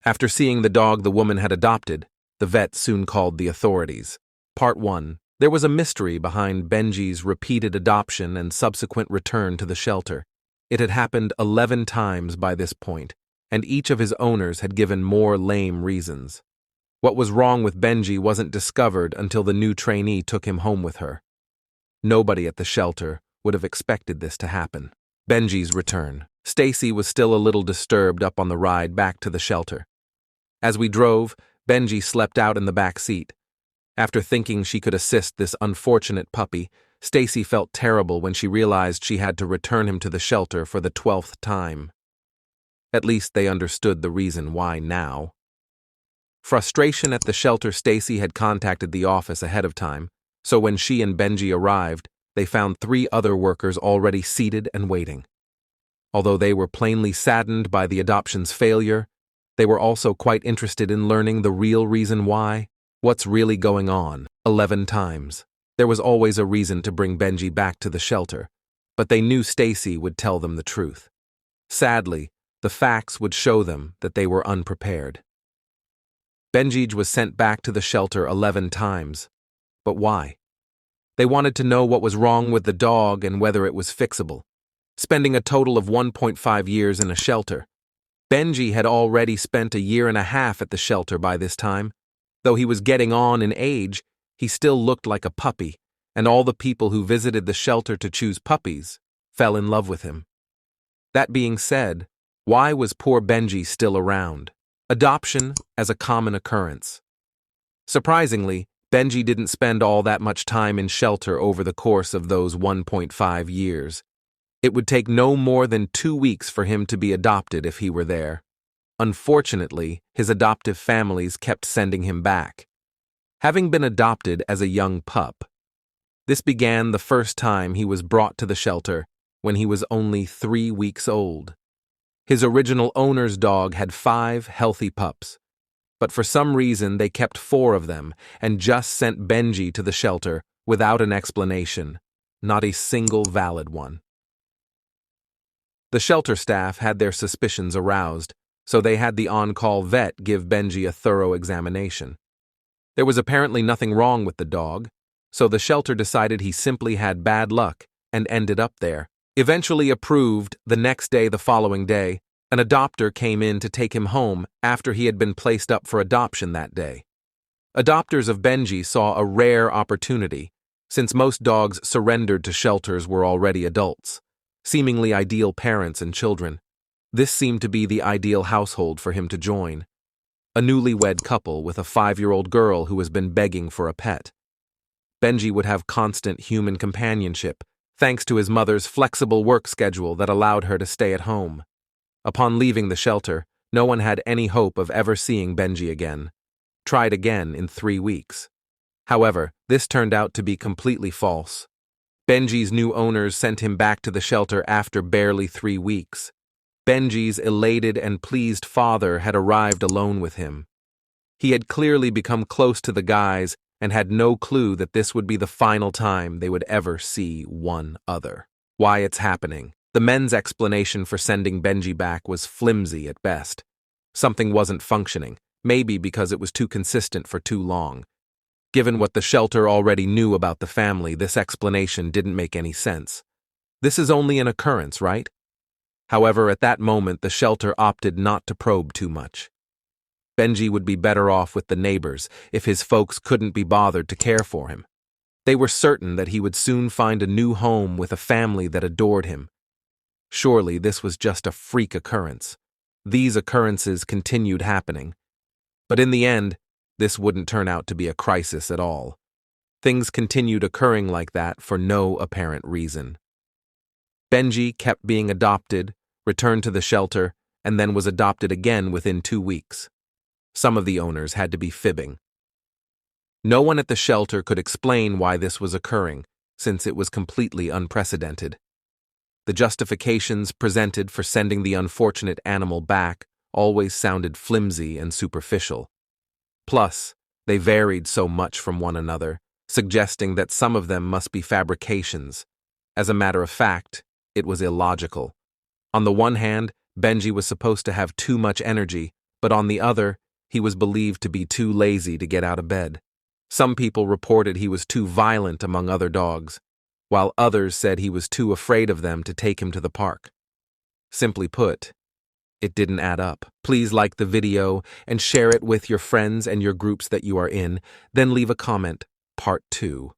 After seeing the dog the woman had adopted, the vet soon called the authorities. Part 1. There was a mystery behind Benji's repeated adoption and subsequent return to the shelter. It had happened 11 times by this point, and each of his owners had given more lame reasons. What was wrong with Benji wasn't discovered until the new trainee took him home with her. Nobody at the shelter would have expected this to happen. Benji's return. Stacy was still a little disturbed up on the ride back to the shelter. As we drove, Benji slept out in the back seat. After thinking she could assist this unfortunate puppy, Stacy felt terrible when she realized she had to return him to the shelter for the 12th time. At least they understood the reason why now. Frustration at the shelter. Stacy had contacted the office ahead of time, so when she and Benji arrived, they found 3 other workers already seated and waiting. Although they were plainly saddened by the adoption's failure, they were also quite interested in learning the real reason why. What's really going on? 11 times. There was always a reason to bring Benji back to the shelter, but they knew Stacy would tell them the truth. Sadly, the facts would show them that they were unprepared. Benji was sent back to the shelter 11 times. But why? They wanted to know what was wrong with the dog and whether it was fixable. Spending a total of 1.5 years in a shelter, Benji had already spent a year and a half at the shelter by this time. Though he was getting on in age, he still looked like a puppy, and all the people who visited the shelter to choose puppies fell in love with him. That being said, why was poor Benji still around? Adoption as a common occurrence. Surprisingly, Benji didn't spend all that much time in shelter over the course of those 1.5 years. It would take no more than 2 weeks for him to be adopted if he were there. Unfortunately, his adoptive families kept sending him back. Having been adopted as a young pup, this began the first time he was brought to the shelter when he was only 3 weeks old. His original owner's dog had 5 healthy pups, but for some reason they kept 4 of them and just sent Benji to the shelter without an explanation, not a single valid one. The shelter staff had their suspicions aroused, so they had the on-call vet give Benji a thorough examination. There was apparently nothing wrong with the dog, so the shelter decided he simply had bad luck and ended up there. Eventually approved, the next day, the following day, an adopter came in to take him home after he had been placed up for adoption that day. Adopters of Benji saw a rare opportunity, since most dogs surrendered to shelters were already adults, seemingly ideal parents and children. This seemed to be the ideal household for him to join. A newlywed couple with a 5-year-old girl who has been begging for a pet. Benji would have constant human companionship, thanks to his mother's flexible work schedule that allowed her to stay at home. Upon leaving the shelter, no one had any hope of ever seeing Benji again. Tried again in 3 weeks. However, this turned out to be completely false. Benji's new owners sent him back to the shelter after barely 3 weeks. Benji's elated and pleased father had arrived alone with him. He had clearly become close to the guys and had no clue that this would be the final time they would ever see one other. Why it's happening. The men's explanation for sending Benji back was flimsy at best. Something wasn't functioning, maybe because it was too consistent for too long. Given what the shelter already knew about the family, this explanation didn't make any sense. This is only an occurrence, right? However, at that moment, the shelter opted not to probe too much. Benji would be better off with the neighbors if his folks couldn't be bothered to care for him. They were certain that he would soon find a new home with a family that adored him. Surely this was just a freak occurrence. These occurrences continued happening. But in the end, this wouldn't turn out to be a crisis at all. Things continued occurring like that for no apparent reason. Benji kept being adopted, returned to the shelter, and then was adopted again within 2 weeks. Some of the owners had to be fibbing. No one at the shelter could explain why this was occurring, since it was completely unprecedented. The justifications presented for sending the unfortunate animal back always sounded flimsy and superficial. Plus, they varied so much from one another, suggesting that some of them must be fabrications. As a matter of fact, it was illogical. On the one hand, Benji was supposed to have too much energy, but on the other, he was believed to be too lazy to get out of bed. Some people reported he was too violent among other dogs, while others said he was too afraid of them to take him to the park. Simply put, it didn't add up. Please like the video and share it with your friends and your groups that you are in, then leave a comment, part 2.